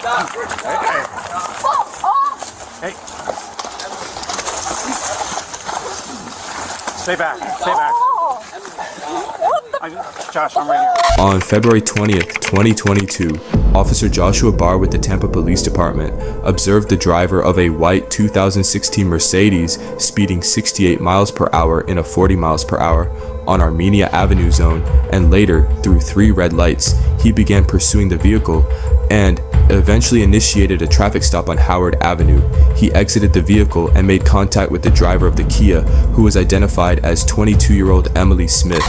Hey. Stay back. Stay back. Josh, I'm right here. On February 20th, 2022, Officer Joshua Baar with the Tampa Police Department observed the driver of a white 2016 Mercedes speeding 68 miles per hour in a 40 miles per hour on Armenia Avenue zone, and later, through 3 red lights, he began pursuing the vehicle and eventually initiated a traffic stop on Howard Avenue. He exited the vehicle and made contact with the driver of the Kia, who was identified as 22-year-old Emily Smith.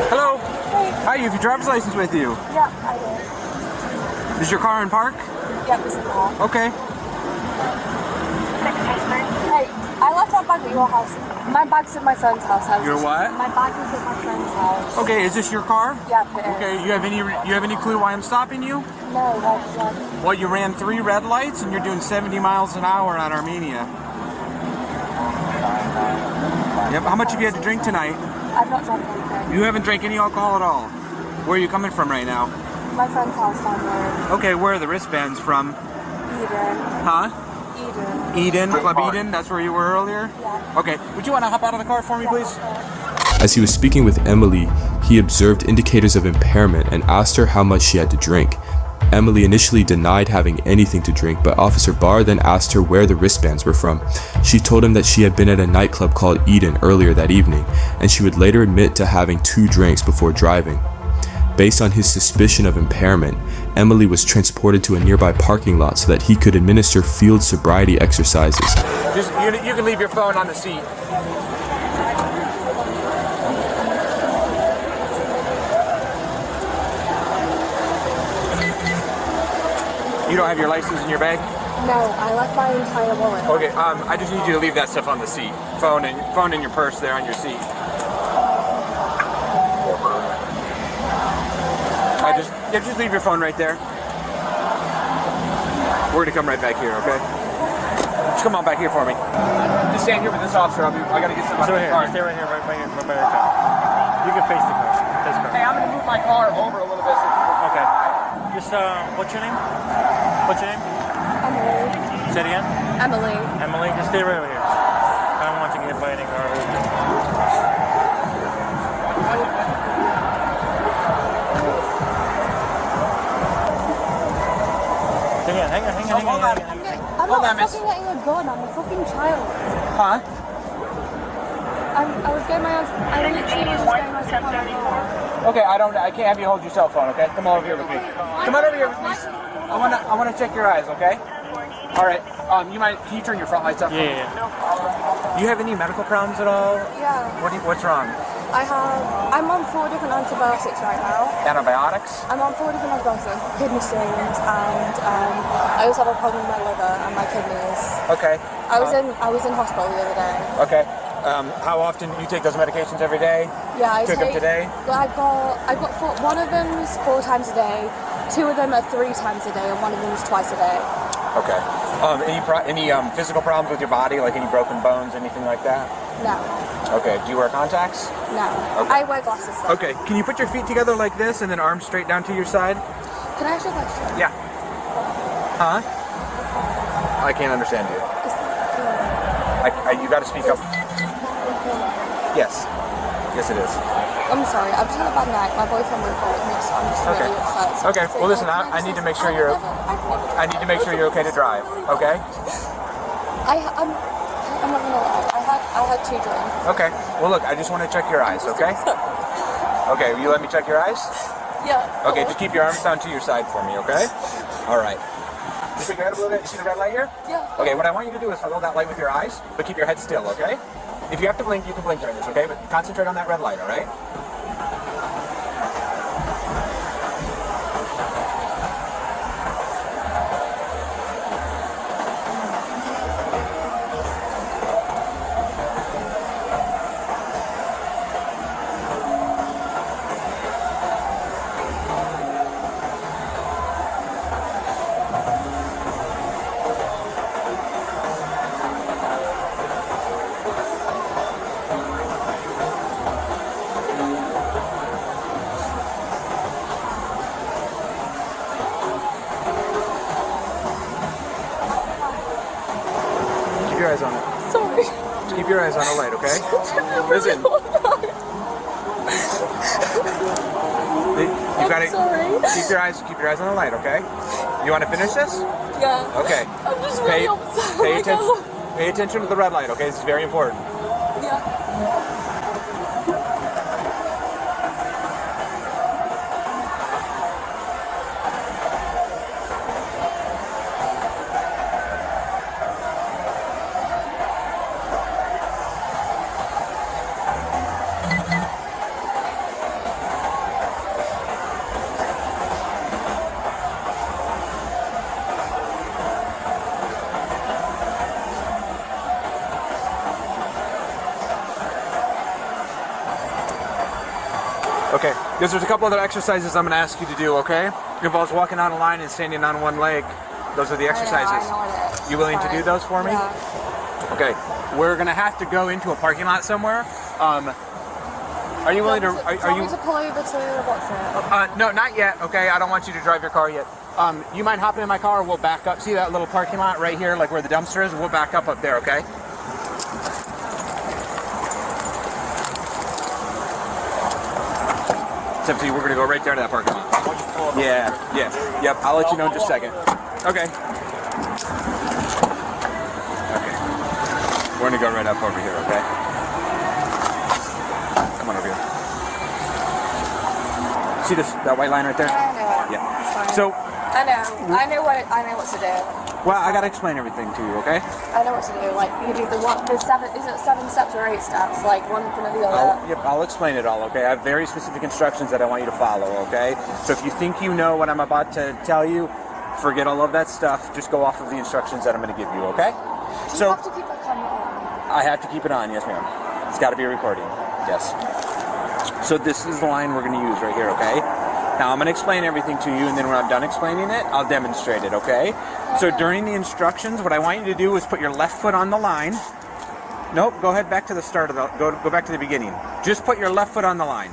Hello. Hi, you have your driver's license with you? Yeah, I do. Is your car in park? Yeah, this is the car. Okay. Hey, I left my bag at your house. My bag's at my friend's house. Your what? My bag is at my friend's house. Okay, is this your car? Yeah, it is. Okay, you have any clue why I'm stopping you? No, like. Well, you ran 3 red lights and you're doing 70 miles an hour on Armenia. Yep. How much have you had to drink tonight? I've not drank anything. You haven't drank any alcohol at all? Where are you coming from right now? My friend's house down there. Okay, where are the wristbands from? Eden. Huh? Eden. Club Eden? That's where you were earlier? Yeah. Okay, would you want to hop out of the car for me, please? As he was speaking with Emily, he observed indicators of impairment and asked her how much she had to drink. Emily initially denied having anything to drink, but Officer Baar then asked her where the wristbands were from. She told him that she had been at a nightclub called Eden earlier that evening, and she would later admit to having 2 drinks before driving. Based on his suspicion of impairment, Emily was transported to a nearby parking lot so that he could administer field sobriety exercises. You can leave your phone on the seat. You don't have your license in your bag? No, I left my entire wallet. Okay, I just need you to leave that stuff on the seat. Phone and your purse there on your seat. Just leave your phone right there. We're gonna come right back here, okay? Just come on back here for me. Just stand here with this officer. I gotta get somebody in the car. Stay right here, right by your car. You can face the car. Hey, I'm gonna move my car over a little bit. Okay. Just what's your name? What's your name? Emily. Say it again. Emily. Emily, just stay right over here. I don't want you to get hit by any car. Hang on. I'm not fucking getting a gun. I'm a fucking child. Huh? I was getting my own. I literally was just getting myself on the car. Okay, I can't have you hold your cell phone, okay? Come on over here with me. Come on over here with me. I wanna check your eyes, okay? All right. Can you turn your front lights up? Yeah. Do you have any medical problems at all? Yeah. What's wrong? I'm on 4 different antibiotics right now. Antibiotics? I'm on 4 different antibiotics, kidney stones, and I also have a problem with my liver and my kidneys. Okay. I was in hospital the other day. Okay. How often do you take those medications every day? Yeah, I took them today. Well, I've got one of them is 4 times a day, 2 of them are 3 times a day, and 1 of them is twice a day. Okay. Any physical problems with your body, like any broken bones, anything like that? No. Okay. Do you wear contacts? No. Okay. I wear glasses. So. Okay. Can you put your feet together like this and then arms straight down to your side? Can I ask you a question? Yeah. Huh? I can't understand you. You got to speak up. Yes. Yes, it is. I'm sorry. I've just had a bad night. My boyfriend moved with me, so I'm just Okay. really upset. Okay. Well, listen. I need to make sure you're. I need to make sure you're okay to drive. Okay. I'm not gonna lie. I had 2 drinks. Okay. Well, look. I just want to check your eyes. Okay. Okay. Will you let me check your eyes? Yeah. Okay. Just keep your arms down to your side for me. Okay. All right. Just put your head up a little bit. You see the red light here? Yeah. Okay. What I want you to do is follow that light with your eyes, but keep your head still. Okay. If you have to blink, you can blink during this. Okay. But concentrate on that red light. All right. eyes on it. Sorry. Just keep your eyes on the light, okay? Listen. You gotta keep your eyes on the light, okay? You want to finish this? Yeah. Okay. I'm just really upset. Pay attention to the red light, okay? This is very important. Yeah. Okay, because there's a couple other exercises I'm going to ask you to do, okay? It involves walking on a line and standing on one leg. Those are the exercises. I know what it is. You willing to do those for me? Yeah. Okay, we're going to have to go into a parking lot somewhere. Are you willing to... Do you want me to pull over to what's it? No, not yet, okay? I don't want you to drive your car yet. You mind hopping in my car? We'll back up. See that little parking lot right here, like where the dumpster is? We'll back up there, okay? It's up to you. We're going to go right there to that parking lot. Yeah. Yep, I'll let you know in just a second. Okay. We're going to go right up over here, okay? Come on over here. See that white line right there? I know. Yeah. It's fine. So, I know what to do. well, I got to explain everything to you, okay? I know what to do. Like you do the 7 steps or 8 steps, like one in front of the other. I'll explain it all, okay? I have very specific instructions that I want you to follow, okay? So if you think you know what I'm about to tell you, forget all of that stuff. Just go off of the instructions that I'm going to give you, okay? Do you have to keep the camera on? I have to keep it on, yes ma'am. It's got to be recording, yes. So this is the line we're going to use right here, okay? Now I'm going to explain everything to you, and then when I'm done explaining it, I'll demonstrate it, okay? So during the instructions, what I want you to do is put your left foot on the line. Nope, go ahead back to the start of the, go back to the beginning. Just put your left foot on the line.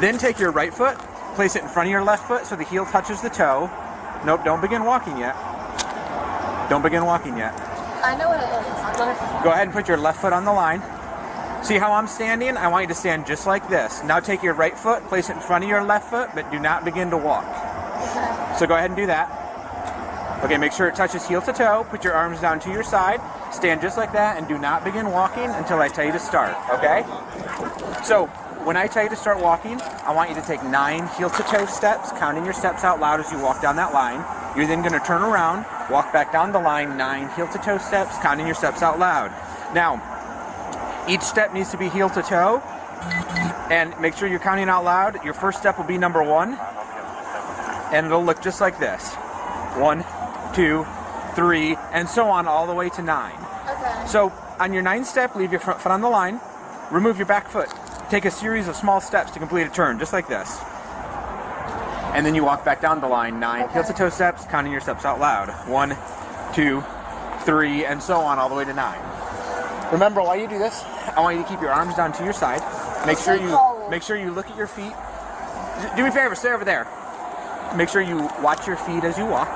Then take your right foot, place it in front of your left foot so the heel touches the toe. Nope, don't begin walking yet. Don't begin walking yet. I know what it is. Go ahead and put your left foot on the line. See how I'm standing? I want you to stand just like this. Now take your right foot, place it in front of your left foot, but do not begin to walk. Okay. So go ahead and do that. Okay, make sure it touches heel to toe. Put your arms down to your side. Stand just like that and do not begin walking until I tell you to start, okay? So when I tell you to start walking, I want you to take 9 heel to toe steps, counting your steps out loud as you walk down that line. You're then gonna turn around, walk back down the line, 9 heel to toe steps, counting your steps out loud. Now, each step needs to be heel to toe, and make sure you're counting out loud. Your first step will be number 1, and it'll look just like this. 1, 2, 3, and so on all the way to 9. Okay. So on your 9th step, leave your front foot on the line, remove your back foot. Take a series of small steps to complete a turn, just like this. And then you walk back down the line, 9 heel to toe steps, counting your steps out loud. 1, 2, 3, and so on all the way to 9. Remember, while you do this, I want you to keep your arms down to your side. Make sure you look at your feet. Do me a favor, stay over there. Make sure you watch your feet as you walk.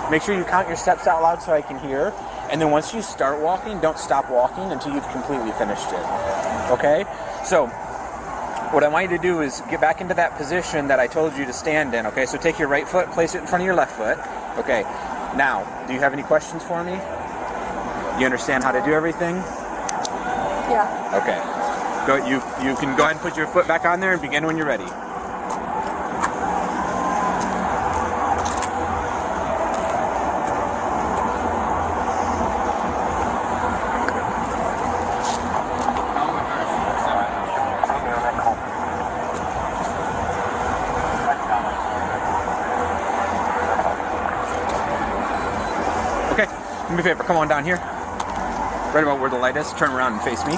Make sure you count your steps out loud so I can hear. And then once you start walking, don't stop walking until you've completely finished it. Okay? So, what I want you to do is get back into that position that I told you to stand in. Okay? So take your right foot, place it in front of your left foot. Okay. Now, do you have any questions for me? You understand how to do everything? Yeah. Okay. You can go ahead and put your foot back on there and begin when you're ready. Okay, do me a favor, come on down here. Right about where the light is, turn around and face me.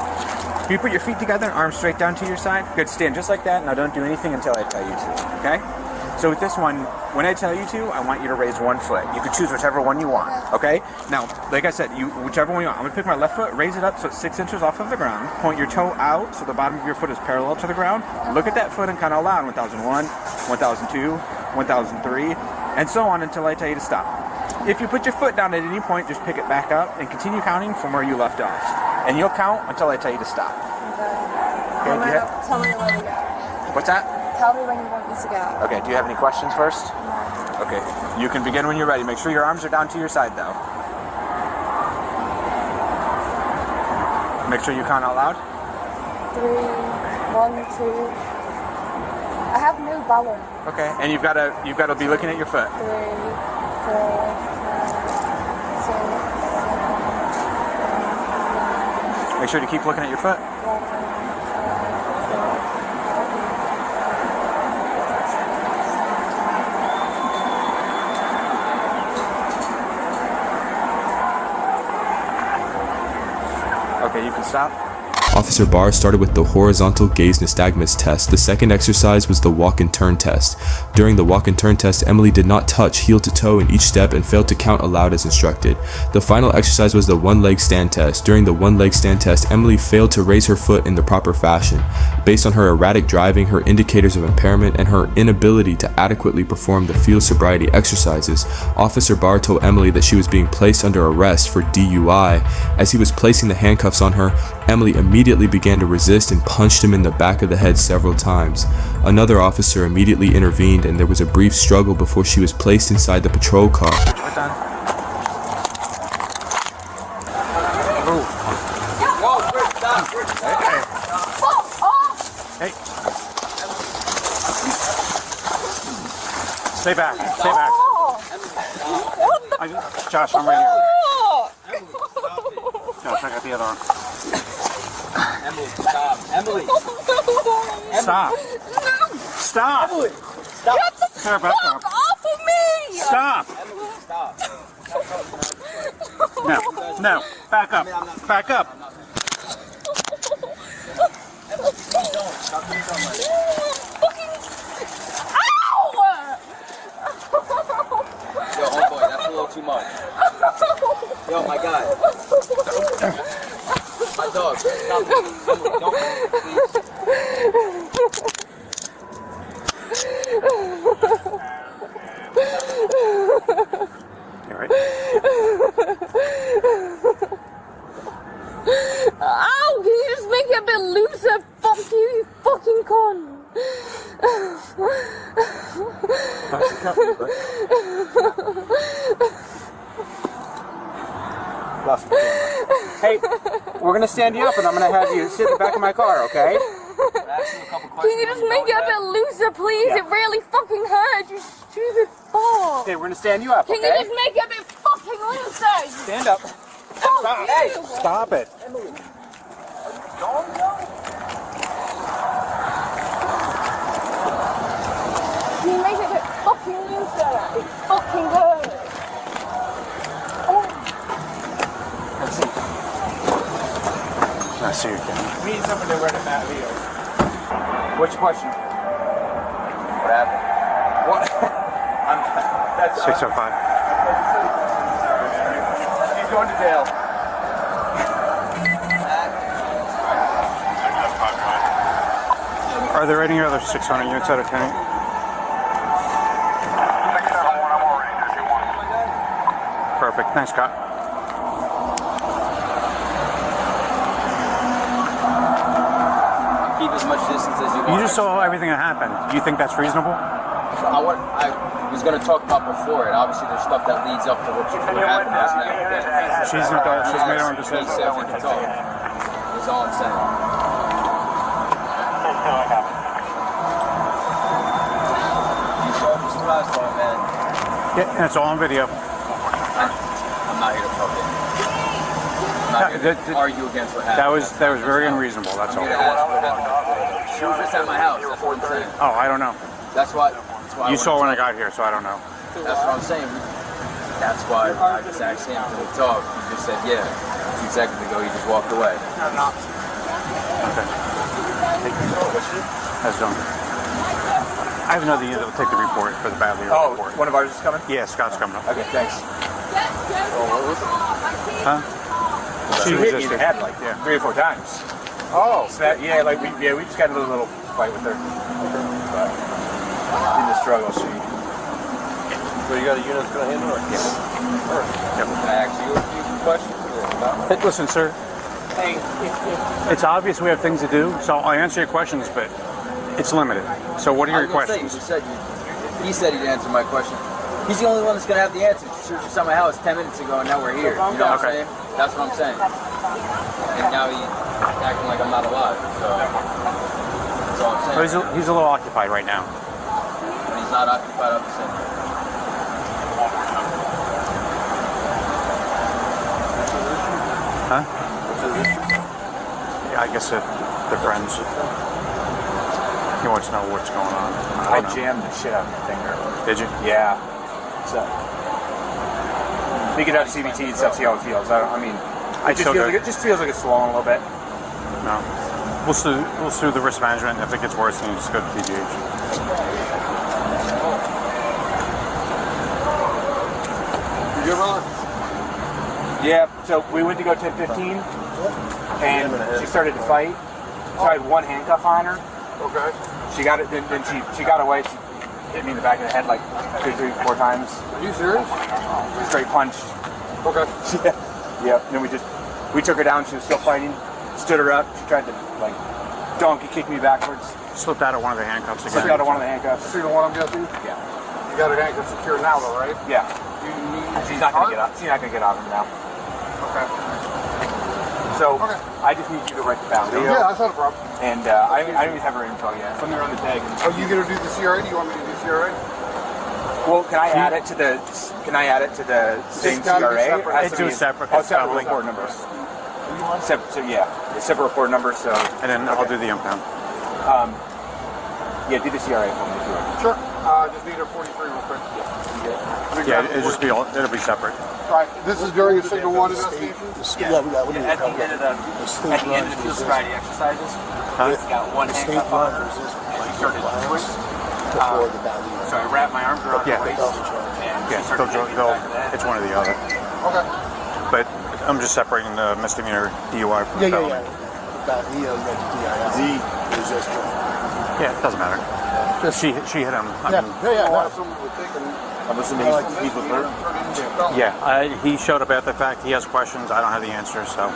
You put your feet together, arms straight down to your side. Good, stand just like that. Now don't do anything until I tell you to, okay? So with this one, when I tell you to, I want you to raise one foot. You can choose whichever one you want, okay? Now, like I said, whichever one you want. I'm gonna pick my left foot, raise it up so it's 6 inches off of the ground. Point your toe out so the bottom of your foot is parallel to the ground. Look at that foot and count out loud. 1001, 1002, 1003, and so on until I tell you to stop. If you put your foot down at any point, just pick it back up and continue counting from where you left off. And you'll count until I tell you to stop. Okay. Tell me when to go. What's that? Tell me when you want me to go. Okay, do you have any questions first? No. Okay, you can begin when you're ready. Make sure your arms are down to your side though. Make sure you count out loud. 3, 1, 2. I have no balance. Okay, and you've got to be looking at your foot. 3, 4, 5, 6, 7. Make sure to keep looking at your foot. 1, 2, 3, 4. Okay, you can stop. Officer Baar started with the horizontal gaze nystagmus test. The second exercise was the walk and turn test. During the walk and turn test, Emily did not touch heel to toe in each step and failed to count aloud as instructed. The final exercise was the one leg stand test. During the one leg stand test, Emily failed to raise her foot in the proper fashion. Based on her erratic driving, her indicators of impairment, and her inability to adequately perform the field sobriety exercises, Officer Baar told Emily that she was being placed under arrest for DUI. As he was placing the handcuffs on her, Emily immediately began to resist and punched him in the back of the head several times. Another officer immediately intervened and there was a brief struggle before she was placed inside the patrol car. Hey. Stay back. Stay back. Josh, I'm right here. Josh, I got the other arm. Emily, stop. Emily. Stop. No. Stop. Emily, stop. Get the Sarah, back fuck up. off of me! Stop. Emily, stop. No. No. Back up. Back up. Yo, homeboy, that's a little too much. Yo, my guy. My dog, stop it. Emily, don't move, please. You all right? Ow! Can you just make it a bit looser? Fuck you, you fucking con! Lost my camera. Hey, we're gonna stand you up and I'm gonna have you sit in the back of my car, okay? Can you just make it a bit looser, please? Yeah. It really fucking hurts, you stupid fuck! Okay, we're gonna stand you up, Can okay? you just make it a bit fucking looser? Stand up. Fuck Hey, you! stop it. Can you make it a bit fucking looser? It fucking hurts. Let's see. I see your camera. We need somebody to run a Matt Leo. What's your question? What happened? What? That's 605. He's going to jail. Are there any other 600 units out of town? Perfect. Thanks, Scott. Keep as much distance as you want. You just saw everything that happened. Do you think that's reasonable? I was going to talk about before it. Obviously, there's stuff that leads up to what happened last night. She's an adult. She's made her own He decision. says we can talk. That's all I'm saying. You saw me surprised on it, man. Yeah, and it's all on video. I'm not here to fuck it. I'm not here to argue against what happened. That was very unreasonable. That's all. I'm here to ask what happened. She was just at my house. That's what I'm saying. Oh, I don't know. That's why You saw when I got here, so I don't know. That's what I'm saying. That's why I just asked him to talk. He just said, yeah. 2 seconds ago, he just walked away. Okay. How's it going? I have another unit that will take the report for the badly report. One of ours is coming? Yeah, Scott's coming up. Okay, thanks. Huh? She hit me in the resisted. head like 3 or 4 times. Oh. So that, yeah, like we just got a little fight with her. But in the struggle, she So you got a unit that's going to handle it? Yes. Yep. Can I ask you a few questions? Hey, listen, sir. It's obvious we have things to do, so I answer your questions, but it's limited. So what are your questions? He said he'd answer my question. He's the only one that's going to have the answers. You searched inside my house 10 minutes ago, and now we're here. You know what I'm saying? That's what I'm saying. And now he's acting like I'm not alive. So that's all I'm saying. He's a little occupied right now. When he's not occupied, I'm the same. Huh? Yeah, I guess they're friends. He wants to know what's going on. I jammed the shit out of my finger. Did you? Yeah. So we could have CBT and stuff, see how it feels. It just feels like it's swollen a little bit. No. We'll sue the risk management. If it gets worse, then you just go to TGH. You ever? Yeah. So we went to go 10-15, and she started to fight. So I had one handcuff on her. Okay. She got it. Then she got away. She hit me in the back of the head like 2, 3, 4 times. Are you serious? Straight punched. Okay. Yeah. And then we took her down. She was still fighting. Stood her up. She tried to donkey kick me backwards. Slipped out of one of the handcuffs again. Slipped out of one of the handcuffs. See the one I'm guessing? Yeah. You got her handcuffs secure now, though, right? Yeah. You need She's not gonna get up. She's not gonna get off him now. Okay. So I just need you to write the bound. Yeah, that's not a problem. And I don't even have her info yet. Something on the tag. Are you gonna do the CRA? Do you want me to do CRA? Well, can I add it to the same CRA? It's two separate. Oh, separate report numbers. Separate report numbers. So and then I'll do the impound. Yeah, do the CRA for me too. Sure. Just need a 43 real quick. Yeah, it'll be separate. All right. This is during a single one investigation. Yeah, at the end of the field sobriety exercises, it's got one handcuff on her. She started to twist. So I wrapped my arms around her waist. It's one or the other. Okay. But I'm just separating the misdemeanor DUI from felony. Yeah, it doesn't matter. She hit him. I'm assuming he's with her. Yeah, he showed up after the fact. He has questions. I don't have the answers, so.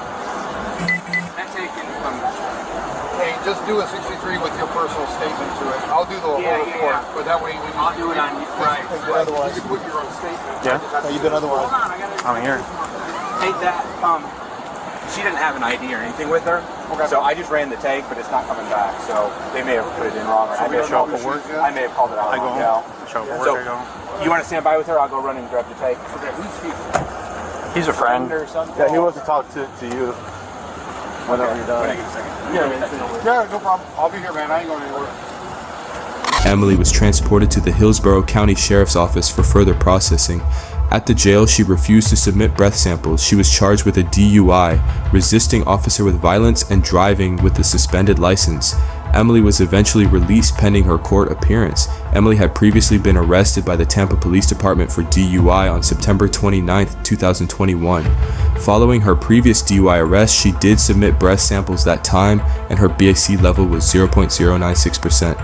Hey, just do a 63 with your personal statement to it. I'll do the whole report, but that way I'll do it on you. Right. Otherwise, you can put your own statement. Yeah. You've been otherwise. I'm here. Hey, that she didn't have an ID or anything with her, so I just ran the tag, but it's not coming back. So they may have put it in wrong. I may have show up for work. I may have called it out. I go home. Yeah. Show up for work. I go home. You want to stand by with her? I'll go run and grab the tag. He's a friend. Or something. Yeah, he wants to talk to you whenever you're done. Yeah, no problem. I'll be here, man. I ain't going anywhere. Emily was transported to the Hillsborough County Sheriff's Office for further processing. At the jail, she refused to submit breath samples. She was charged with a DUI, resisting officer with violence, and driving with a suspended license. Emily was eventually released pending her court appearance. Emily had previously been arrested by the Tampa Police Department for DUI on September 29, 2021. Following her previous DUI arrest, she did submit breath samples that time, and her BAC level was 0.096%.